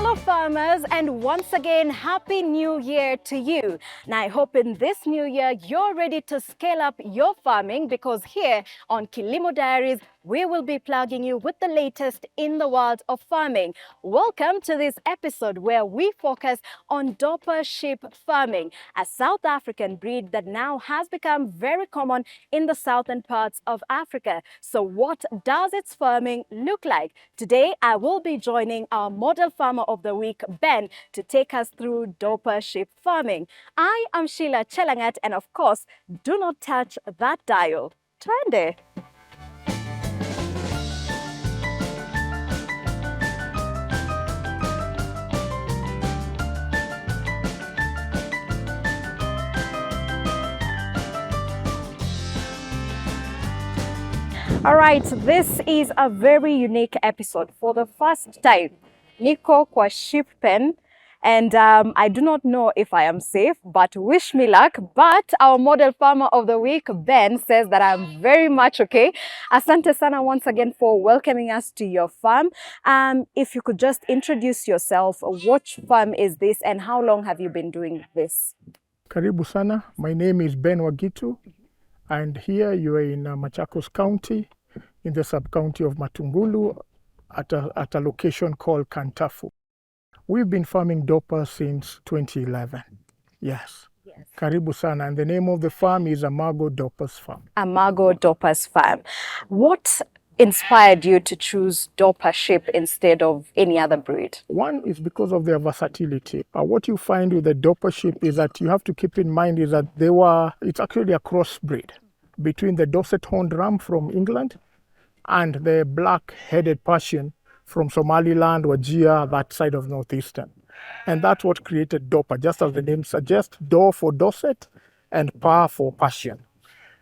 Hello farmers, and once again happy new year to you. Now I hope in this new year you're ready to scale up your farming, because here on Kilimo Diaries we will be plugging you with the latest in the world of farming. Welcome to this episode where we focus on Dorper Sheep Farming, a South African breed that now has become very common in the southern parts of Africa. So what does its farming look like? Today I will be joining our model farmer of the week, Ben, to take us through Dorper Sheep Farming. I am Sheila Chelangat, and of course, do not touch that dial. Twende. All right, this is a very unique episode. For the first time, niko kwa sheep pen, and I do not know if I am safe, but wish me luck. But our model farmer of the week, Ben, says that I'm very much okay. Asante sana once again for welcoming us to your farm. If you could just introduce yourself, what farm is this and how long have you been doing this? Karibu sana. My name is Ben Wagitu, and here you are in Machakos County, in the sub-county of Matungulu, at a location called Kantafu. We've been farming Dorper since 2011. Yes. Karibu sana. And the name of the farm is Amagoh Dorper Farm. Amagoh Dorper Farm. What inspired you to choose Dorper sheep instead of any other breed? One is because of their versatility. What you find with the Dorper sheep is that you have to keep in mind is that it's actually a crossbreed between the Dorset Horned Ram from England and the black-headed Persian from Somaliland, Wajir, that side of northeastern. And that's what created Dorper, just as the name suggests, Dor for Dorset and Per for Persian.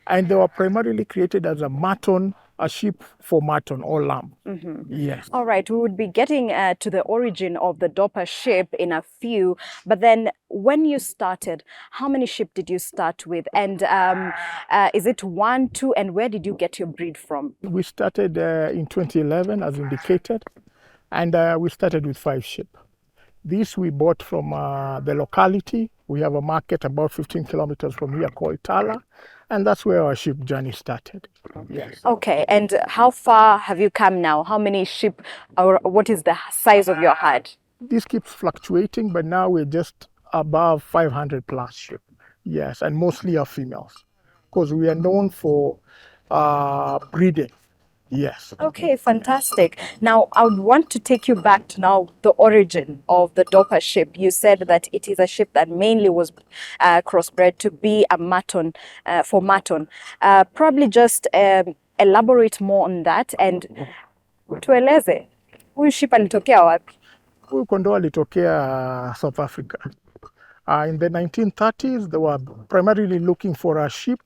And they were primarily created as a sheep for mutton or lamb. Mm-hmm. Yes. All right, we would be getting to the origin of the Dorper sheep in a few, but then when you started, how many sheep did you start with? And is it 1, 2, and where did you get your breed from? We started in 2011, as indicated, and we started with 5 sheep. These we bought from the locality. We have a market about 15 kilometers from here called Tala, and that's where our sheep journey started. Yes. Okay, and how far have you come now? How many sheep, or what is the size of your herd? This keeps fluctuating, but now we're just above 500 plus sheep. Yes, and mostly are females, because we are known for breeding. Yes. Okay, fantastic. Now, I would want to take you back to now the origin of the Dorper sheep. You said that it is a sheep that mainly was crossbred to be a mutton, for mutton. Probably just elaborate more on that and tueleze, huyu sheep alitokea wapi? Huyu kondoo alitokea South Africa. In the 1930s, they were primarily looking for a sheep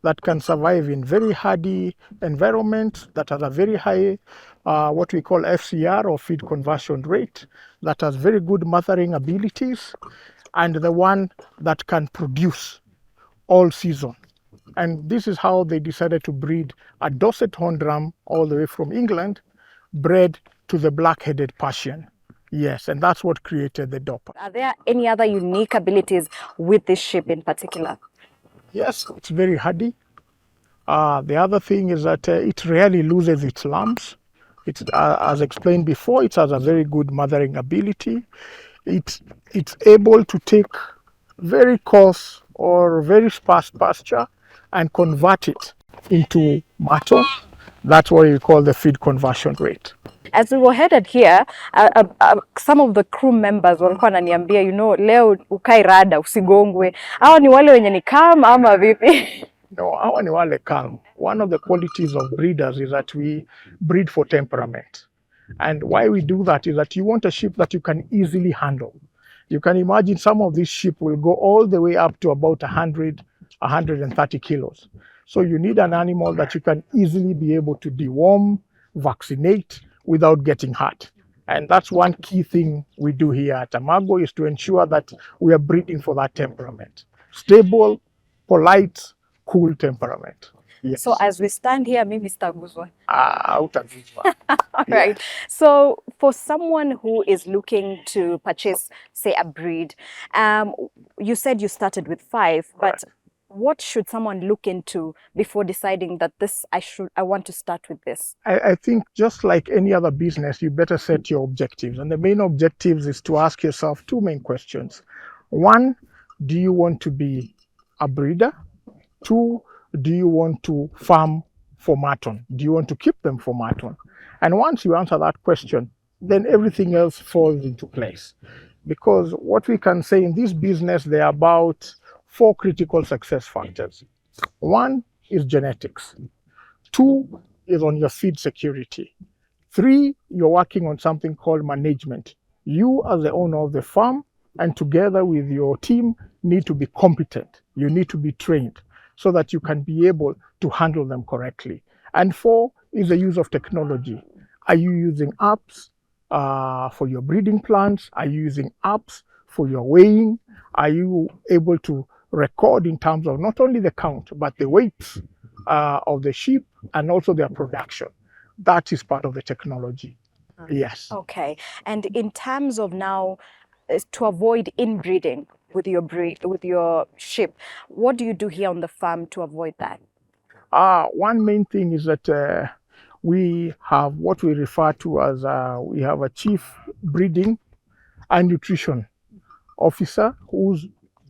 that can survive in very hardy environment, that has a very high, what we call FCR or feed conversion rate, that has very good mothering abilities, and the one that can produce all season. And this is how they decided to breed a Dorset Horned Ram all the way from England, bred to the black-headed Persian. Yes, and that's what created the Dorper. Are there any other unique abilities with this sheep in particular? Yes, it's very hardy. The other thing is that it rarely loses its lambs. It's, as explained before, it has a very good mothering ability. It's able to take very coarse or very sparse pasture and convert it into mutton. That's what we call the feed conversion rate. As we were headed here, some of the crew members walikuwa wananiambia, leo ukai rada usigongwe. Hawa ni wale wenye ni calm ama vipi? No, hawa ni wale calm. One of the qualities of breeders is that we breed for temperament. And why we do that is that you want a sheep that you can easily handle. You can imagine some of these sheep will go all the way up to about 100, 130 kilos. So you need an animal that you can easily be able to deworm, vaccinate, without getting hurt. And that's one key thing we do here at Amagoh, is to ensure that we are breeding for that temperament. Stable, polite, cool temperament. Yes. So as we stand here, mimi sitaguzwa. Hautaguzwa. All right. So for someone who is looking to purchase, say, a breed, you said you started with 5, but what should someone look into before deciding that I want to start with this? I think just like any other business, you better set your objectives. And the main objectives is to ask yourself 2 main questions. 1, do you want to be a breeder? 2, do you want to farm for mutton? Do you want to keep them for mutton? And once you answer that question, then everything else falls into place. Because what we can say in this business, there are about 4 critical success factors. 1 is genetics. 2 is on your feed security. 3, you're working on something called management. You as the owner of the farm and together with your team need to be competent. You need to be trained so that you can be able to handle them correctly. And 4 is the use of technology. Are you using apps for your breeding plans? Are you using apps for your weighing? Are you able to record in terms of not only the count, but the weights of the sheep and also their production? That is part of the technology. Yes. Okay. And in terms of now, to avoid inbreeding with your sheep, what do you do here on the farm to avoid that? One main thing is that we have what we refer to as we have a chief breeding and nutrition officer whose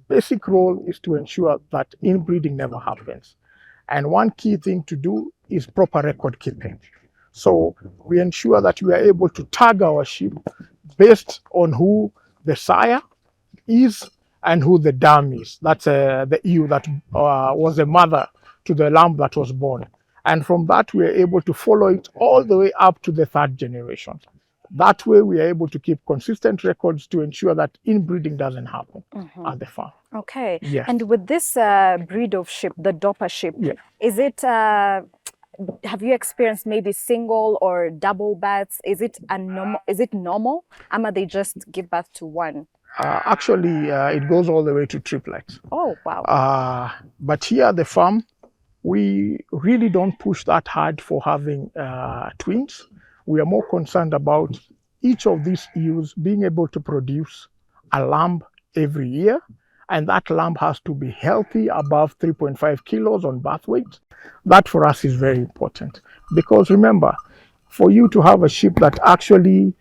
basic role is to ensure that inbreeding never happens. And one key thing to do is proper record keeping. So we ensure that we are able to tag our sheep based on who the sire is and who the dam is. That's the ewe that was the mother to the lamb that was born. And from that, we are able to follow it all the way up to the 3rd generation. That way, we are able to keep consistent records to ensure that inbreeding doesn't happen at the farm. Okay. Yes. And with this breed of sheep, the Dorper sheep, is it, have you experienced maybe single or double births? Is it normal? Or they just give birth to one? Actually, it goes all the way to triplets. Oh, wow. But here at the farm, we really don't push that hard for having twins. We are more concerned about each of these ewes being able to produce a lamb every year, and that lamb has to be healthy, above 3.5 kilos on birth weight. That for us is very important, because remember, for you to have a sheep that actually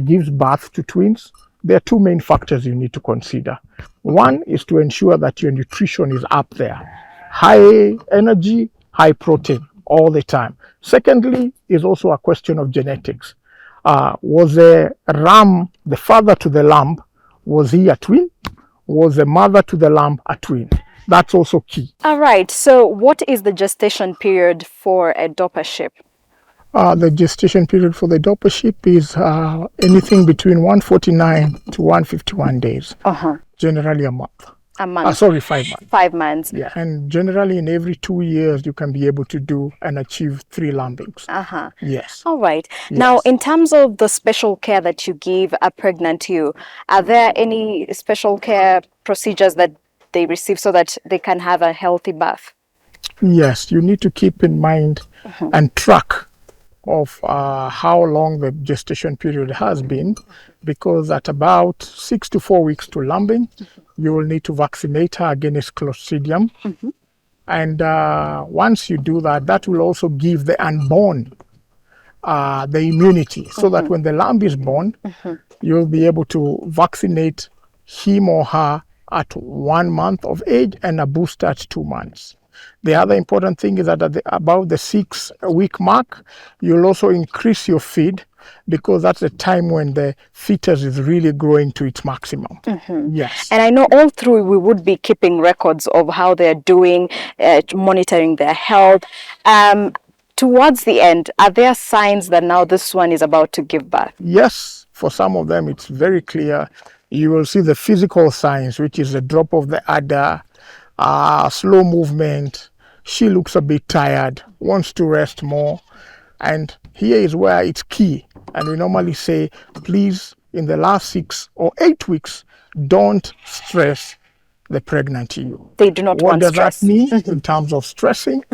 gives birth to twins, there are 2 main factors you need to consider. 1 is to ensure that your nutrition is up there. High energy, high protein all the time. Secondly, is also a question of genetics. Was the ram, the father to the lamb, was he a twin? Was the mother to the lamb a twin? That's also key. All right. So what is the gestation period for a Dorper sheep? The gestation period for the Dorper sheep is anything between 149 to 151 days. Generally a month. A month. 5 months. 5 months. Yeah. And generally in every 2 years, you can be able to do and achieve 3 lambings. Yes. All right. Yes. Now, in terms of the special care that you give a pregnant ewe, are there any special care procedures that they receive so that they can have a healthy birth? Yes. You need to keep in mind and track of how long the gestation period has been, because at about 6 to 4 weeks to lambing, you will need to vaccinate her against Clostridium. And once you do that, that will also give the unborn the immunity, so that when the lamb is born, you'll be able to vaccinate him or her at 1 month of age and a booster at 2 months. The other important thing is that at about the 6-week mark, you'll also increase your feed, because that's the time when the fetus is really growing to its maximum. Yes. And I know all through we would be keeping records of how they're doing, monitoring their health. Towards the end, are there signs that now this one is about to give birth? Yes. For some of them, it's very clear. You will see the physical signs, which is the drop of the udder, slow movement. She looks a bit tired, wants to rest more. And here is where it's key. And we normally say, please, in the last 6 or 8 weeks, don't stress the pregnant ewe. They do not What want does stress. that mean in terms of stressing?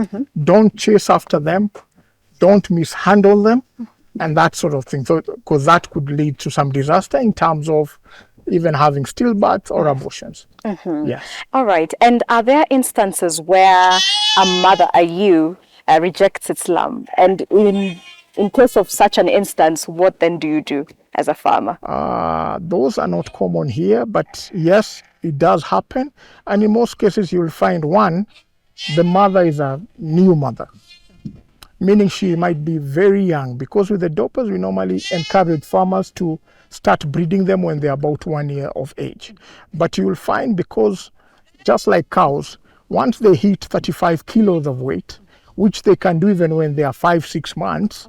Don't chase after them, don't mishandle them, and that sort of thing. So, because that could lead to some disaster in terms of even having stillbirths or abortions. Yes. All right. And are there instances where a mother, a ewe, rejects its lamb? And in case of such an instance, what then do you do as a farmer? Those are not common here, but yes, it does happen. And in most cases, you'll find one, the mother is a new mother, meaning she might be very young, because with the Dorpers, we normally encourage farmers to start breeding them when they're about 1 year of age. But you will find, because just like cows, once they hit 35 kilos of weight, which they can do even when they are 5-6 months,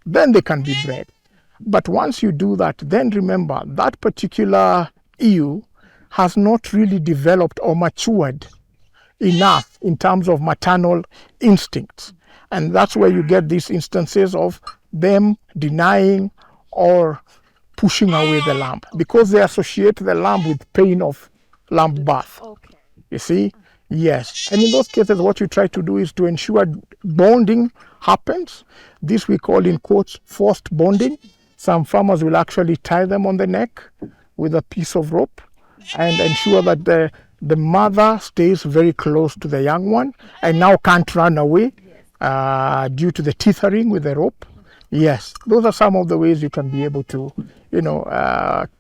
then they can be bred. But once you do that, then remember that particular ewe has not really developed or matured enough in terms of maternal instincts. And that's where you get these instances of them denying or pushing away the lamb, because they associate the lamb with pain of lamb birth. Okay. You see? Yes. And in those cases, what you try to do is to ensure bonding happens. This we call, in quotes, forced bonding. Some farmers will actually tie them on the neck with a piece of rope and ensure that the mother stays very close to the young one and now can't run away due to the tethering with the rope. Yes, those are some of the ways you can be able to,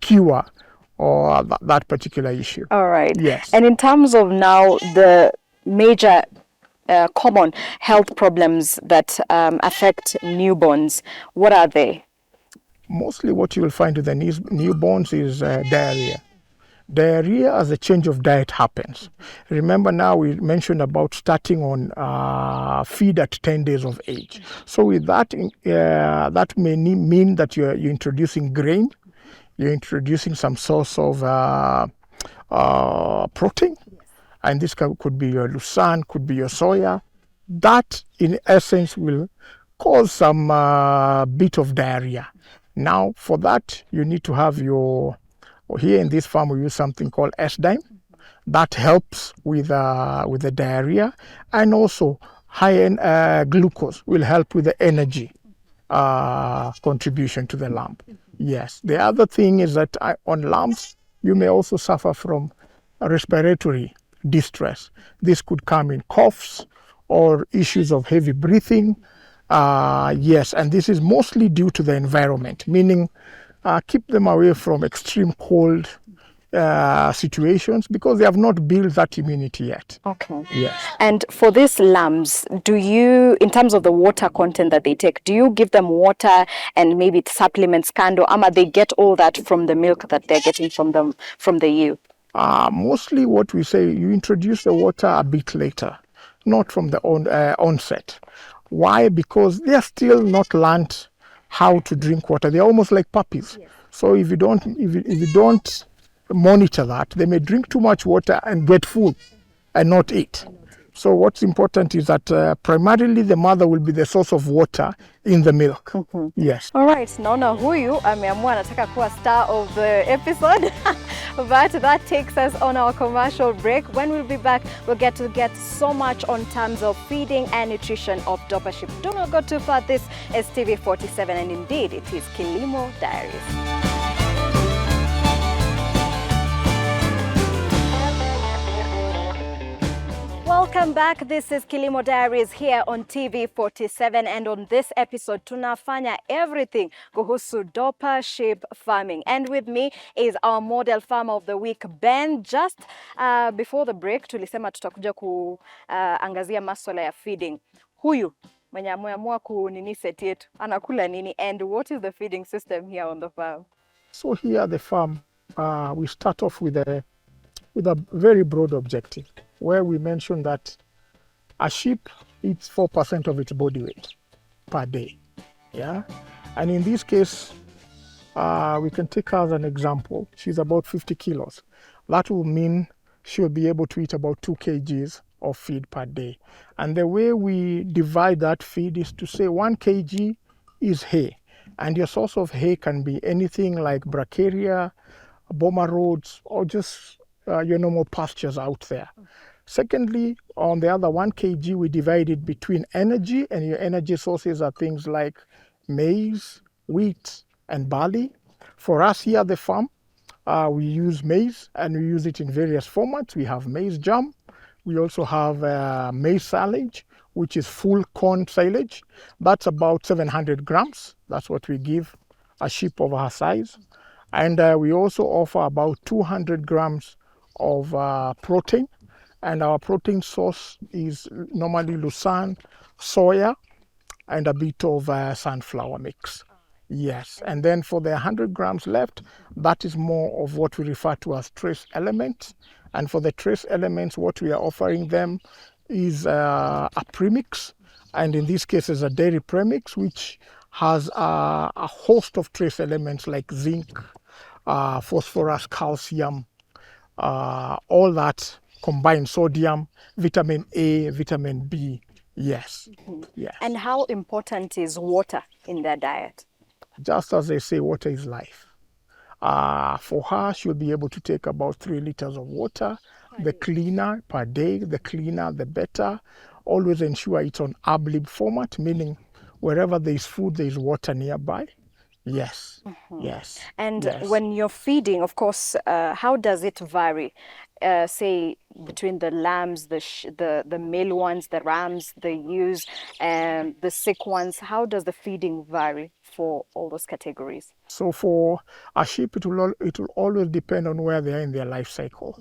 cure or that particular issue. All right. Yes. And in terms of now the major common health problems that affect newborns, what are they? Mostly what you will find with the newborns is diarrhea. Diarrhea as a change of diet happens. Remember, now we mentioned about starting on feed at 10 days of age. So with that, that may mean that you're introducing grain, you're introducing some source of protein, and this could be your lucerne, could be your soya. That in essence will cause some bit of diarrhea. Now for that, you need to have here in this farm we use something called S-dime. That helps with the diarrhea, and also high-end glucose will help with the energy contribution to the lamb. Yes. The other thing is that on lambs, you may also suffer from respiratory distress. This could come in coughs or issues of heavy breathing. Yes, and this is mostly due to the environment, meaning keep them away from extreme cold situations, because they have not built that immunity yet. Okay. Yes. And for these lambs, do you, in terms of the water content that they take, do you give them water and maybe supplements, candle, or they get all that from the milk that they're getting from the ewe? Mostly what we say, you introduce the water a bit later, not from the onset. Why? Because they are still not learned how to drink water. They're almost like puppies. Yes. So if you don't monitor that, they may drink too much water and get full and not eat. So what's important is that primarily the mother will be the source of water in the milk. Yes. All right, naona huyu ameamua anataka kuwa star of the episode. But that takes us on our commercial break. When we'll be back, we'll get so much on terms of feeding and nutrition of Dorper sheep. Do not go too far. This is TV 47, and indeed it is Kilimo Diaries. Welcome back. This is Kilimo Diaries here on TV 47, and on this episode tunafanya everything kuhusu Dorper Sheep Farming. And with me is our model farmer of the week, Ben. Just before the break tulisema tutakuja kuangazia masuala ya feeding. Huyu mwenye ameamua kunini set yetu anakula nini, and what is the feeding system here on the farm? So here at the farm, we start off with a very broad objective, where we mention that a sheep eats 4% of its body weight per day. Yeah, and in this case, we can take her as an example. She's about 50 kilos. That will mean she'll be able to eat about 2 kgs of feed per day. And the way we divide that feed is to say 1 kg is hay, and your source of hay can be anything like bracharia, boma rods, or just your normal pastures out there. Secondly, on the other 1 kg, we divide it between energy, and your energy sources are things like maize, wheat, and barley. For us here at the farm, we use maize, and we use it in various formats. We have maize jam. We also have maize silage, which is full corn silage. That's about 700 grams. That's what we give a sheep of our size. And we also offer about 200 grams of protein. And our protein source is normally Lucerne, soya, and a bit of sunflower mix. Yes, and then for the 100 grams left, that is more of what we refer to as trace elements. And for the trace elements, what we are offering them is a premix, and in this case is a dairy premix, which has a host of trace elements like zinc, phosphorus, calcium, all that combined, sodium, vitamin A, vitamin B. Yes. Yes. And how important is water in their diet? Just as they say, water is life. For her, she'll be able to take about 3 liters of water. The cleaner per day, the cleaner, the better. Always ensure it's on ab-lib format, meaning wherever there is food, there is water nearby. Yes, yes. And yes. when you're feeding, of course, how does it vary? Say between the lambs, the male ones, the rams, the ewes, and the sick ones. How does the feeding vary for all those categories? So for a sheep, it will always depend on where they are in their life cycle.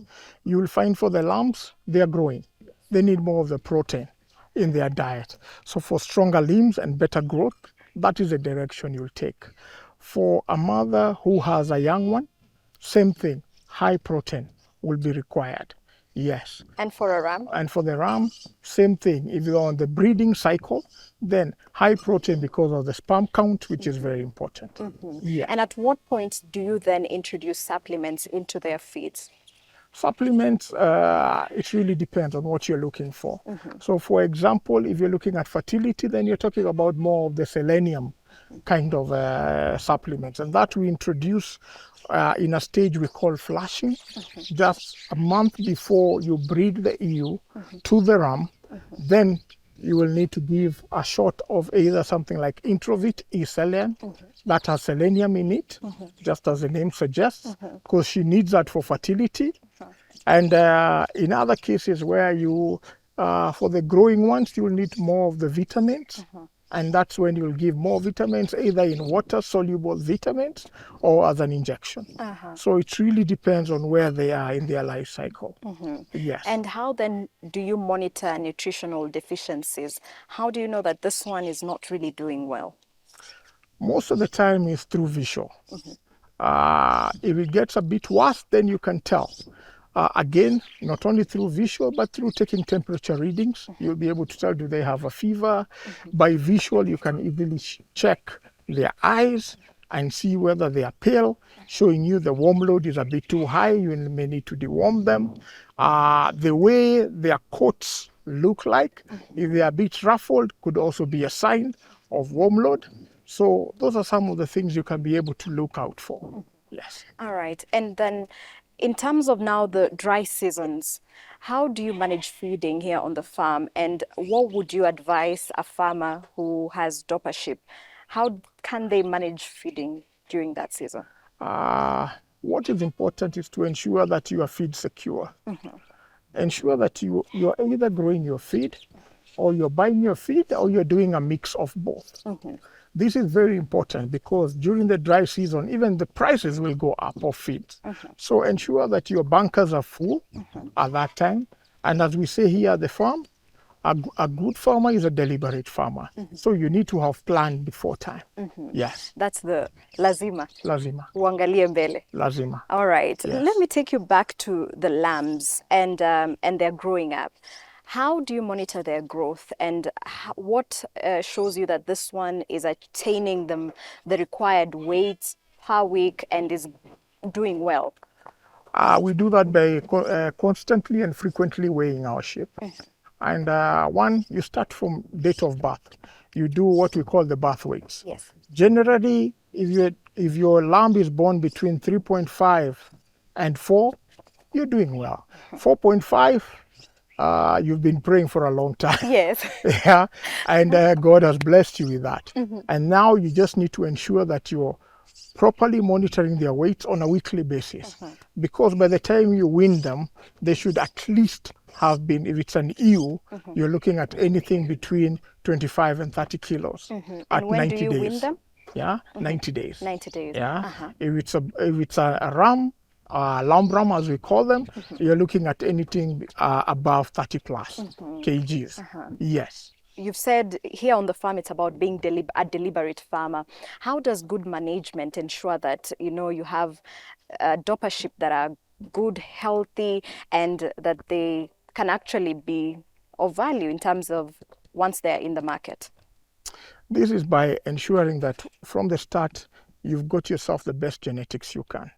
You will find for the lambs, they are growing. They need more of the protein in their diet. So for stronger limbs and better growth, that is the direction you'll take. For a mother who has a young one, same thing, high protein will be required. Yes. And for a ram? And for the ram, same thing. If you're on the breeding cycle, then high protein because of the sperm count, which is very important. Yeah. And at what point do you then introduce supplements into their feeds? Supplements, it really depends on what you're looking for. So for example, if you're looking at fertility, then you're talking about more of the selenium kind of supplements. And that we introduce in a stage we call flashing, just a month before you breed the ewe to the ram. Then you will need to give a shot of either something like Introvit E-Selen that has selenium in it, just as the name suggests, because she needs that for fertility. And in other cases where you, for the growing ones, you will need more of the vitamins. And that's when you'll give more vitamins, either in water-soluble vitamins or as an injection. So it really depends on where they are in their life cycle. Yes. And how then do you monitor nutritional deficiencies? How do you know that this one is not really doing well? Most of the time is through visual. If it gets a bit worse, then you can tell. Again, not only through visual, but through taking temperature readings. You'll be able to tell, do they have a fever? By visual, you can easily check their eyes and see whether they are pale, showing you the warm load is a bit too high. You may need to deworm them. The way their coats look like, if they are a bit ruffled, could also be a sign of warm load. So those are some of the things you can be able to look out for. Yes. All right. And then in terms of now the dry seasons, how do you manage feeding here on the farm? And what would you advise a farmer who has Dorper sheep? How can they manage feeding during that season? What is important is to ensure that you are feed secure. Ensure that you're either growing your feed, or you're buying your feed, or you're doing a mix of both. This is very important because during the dry season, even the prices will go up of feed. So ensure that your bunkers are full at that time. And as we say here at the farm, a good farmer is a deliberate farmer. So you need to have planned before time. Yes. That's the lazima. Lazima. Uangalie mbele. Lazima. All right. Yes. Let me take you back to the lambs and their growing up. How do you monitor their growth, and what shows you that this one is attaining the required weight per week and is doing well? We do that by constantly and frequently weighing our sheep. And one, you start from date of birth. You do what we call the birth weights. Yes. Generally, if your lamb is born between 3.5 and 4, you're doing well. 4.5, you've been praying for a long time. Yes. Yeah, and God has blessed you with that. And now you just need to ensure that you're properly monitoring their weights on a weekly basis, because by the time you win them, they should at least have been, if it's an ewe, you're looking at anything between 25 and 30 kilos at And when 90 do you days. win them? Yeah, 90 days. 90 days. Yeah, if it's a ram, lamb ram as we call them, you're looking at anything above 30 plus kgs. Yes. You've said here on the farm it's about being a deliberate farmer. How does good management ensure that you have Dorper sheep that are good, healthy, and that they can actually be of value in terms of once they're in the market? This is by ensuring that from the start you've got yourself the best genetics you can.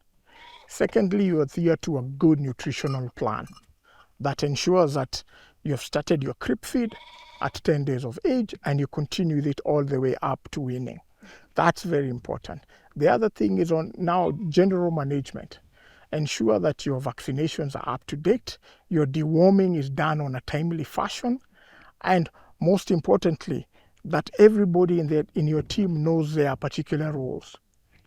Secondly, you adhere to a good nutritional plan that ensures that you've started your crib feed at 10 days of age and you continue with it all the way up to weaning. That's very important. The other thing is on now general management. Ensure that your vaccinations are up to date, your deworming is done on a timely fashion, and most importantly, that everybody in your team knows their particular roles.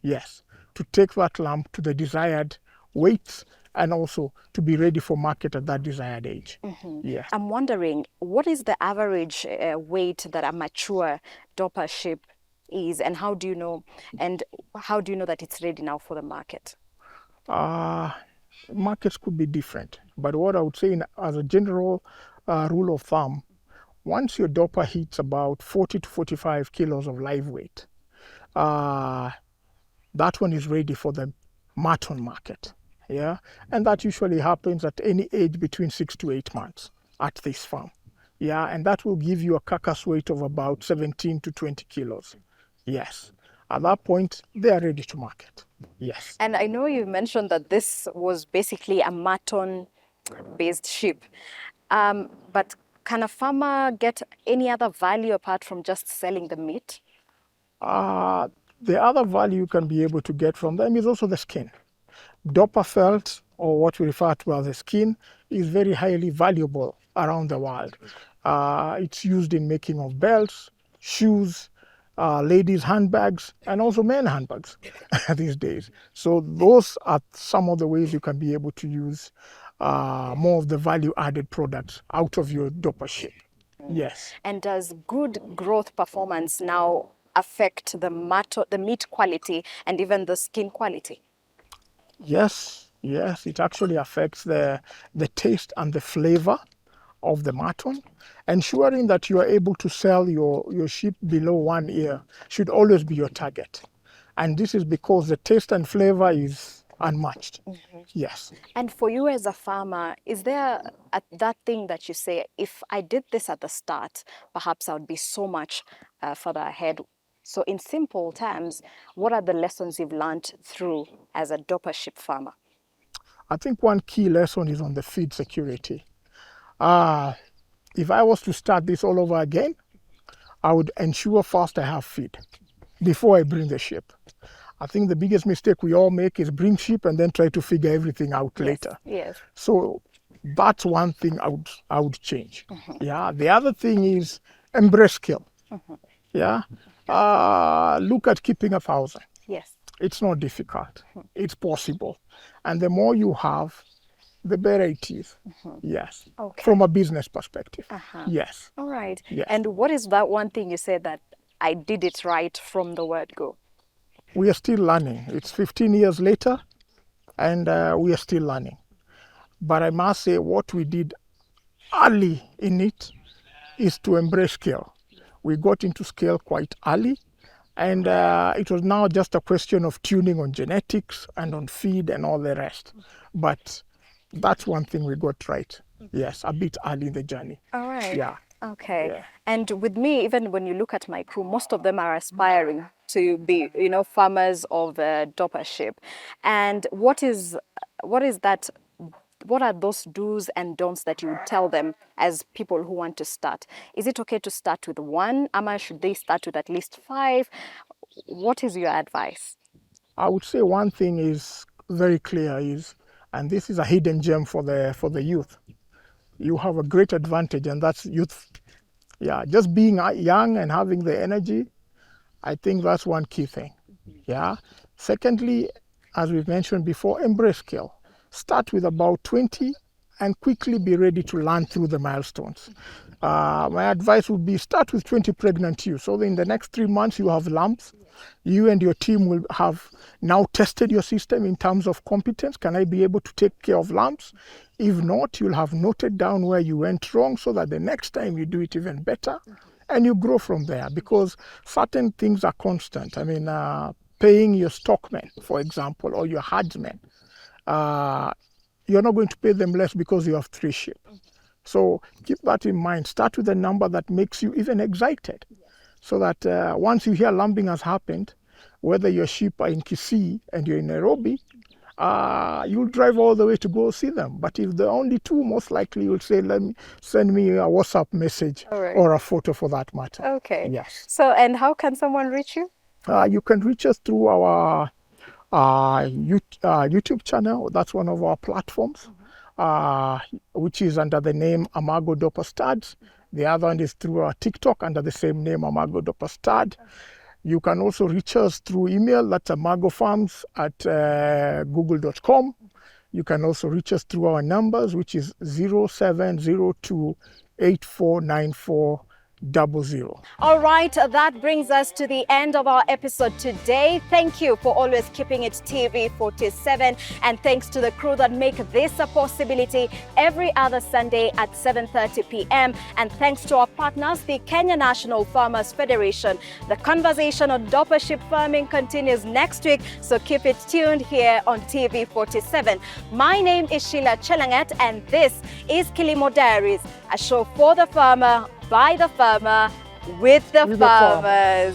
Yes, to take that lamb to the desired weights and also to be ready for market at that desired age. Yes. I'm wondering, what is the average weight that a mature Dorper sheep is, and how do you know that it's ready now for the market? Markets could be different, but what I would say as a general rule of thumb, once your Dorper hits about 40 to 45 kilos of live weight, that one is ready for the mutton market. Yeah, and that usually happens at any age between 6 to 8 months at this farm. Yeah, and that will give you a carcass weight of about 17 to 20 kilos. Yes, at that point they are ready to market. Yes. And I know you mentioned that this was basically a mutton-based sheep, but can a farmer get any other value apart from just selling the meat? The other value you can be able to get from them is also the skin. Dorper felt, or what we refer to as the skin, is very highly valuable around the world. It's used in making of belts, shoes, ladies' handbags, and also men handbags these days. So those are some of the ways you can be able to use more of the value-added products out of your Dorper sheep. Yes. And does good growth performance now affect the meat quality and even the skin quality? Yes, it actually affects the taste and the flavor of the mutton. Ensuring that you are able to sell your sheep below 1 year should always be your target. And this is because the taste and flavor is unmatched. Yes. And for you as a farmer, is there that thing that you say, if I did this at the start, perhaps I would be so much further ahead? So in simple terms, what are the lessons you've learned through as a Dorper sheep farmer? I think one key lesson is on the feed security. If I was to start this all over again, I would ensure first I have feed before I bring the sheep. I think the biggest mistake we all make is bring sheep and then try to figure everything out later. Yes. So that's one thing I would change. Yeah. The other thing is embrace skill. Yeah. Look at keeping 1,000. Yes. It's not difficult. It's possible. And the more you have, the better it is. Yes. Okay. From a business perspective. Yes. All right. Yes. And what is that one thing you said that I did it right from the word go? We are still learning. It's 15 years later, and we are still learning. But I must say what we did early in it is to embrace scale. We got into scale quite early, and it was now just a question of tuning on genetics and on feed and all the rest. But that's one thing we got right. Yes, a bit early in the journey. All right. Yeah. Okay. Yeah. And with me, even when you look at my crew, most of them are aspiring to be, farmers of Dorper sheep. And what are those do's and don'ts that you would tell them as people who want to start? Is it okay to start with 1, or should they start with at least 5? What is your advice? I would say one thing is very clear is And this is a hidden gem for the youth. You have a great advantage, and that's youth. Yeah, just being young and having the energy, I think that's one key thing. Yeah. Secondly, as we've mentioned before, embrace skill. Start with about 20 and quickly be ready to learn through the milestones. My advice would be start with 20 pregnant ewes. So in the next 3 months, you have lambs. You and your team will have now tested your system in terms of competence. Can I be able to take care of lambs? If not, you'll have noted down where you went wrong so that the next time you do it even better, and you grow from there, because certain things are constant. I mean, paying your stockmen, for example, or your herdsmen, you're not going to pay them less because you have 3 sheep. So keep that in mind. Start with a number that makes you even excited, so that once you hear lambing has happened, whether your sheep are in Kisii and you're in Nairobi, you'll drive all the way to go see them. But if there are only 2, most likely you'll say, send me a WhatsApp message or a photo for that matter. Okay. Yes. So, and how can someone reach you? You can reach us through our YouTube channel. That's one of our platforms, which is under the name Amagoh Dorper Studs. The other one is through our TikTok under the same name, Amagoh Dorper Stud. You can also reach us through email. That's amagohfarms@google.com. You can also reach us through our numbers, which is 0702 849400. All right, that brings us to the end of our episode today. Thank you for always keeping it TV47, and thanks to the crew that make this a possibility every other Sunday at 7:30 p.m. And thanks to our partners, the Kenya National Farmers Federation. The conversation on Dorper Sheep Farming continues next week, so keep it tuned here on TV47. My name is Sheila Chelangat, and this is Kilimo Diaries, a show for the farmer, by the farmer, with the farmers.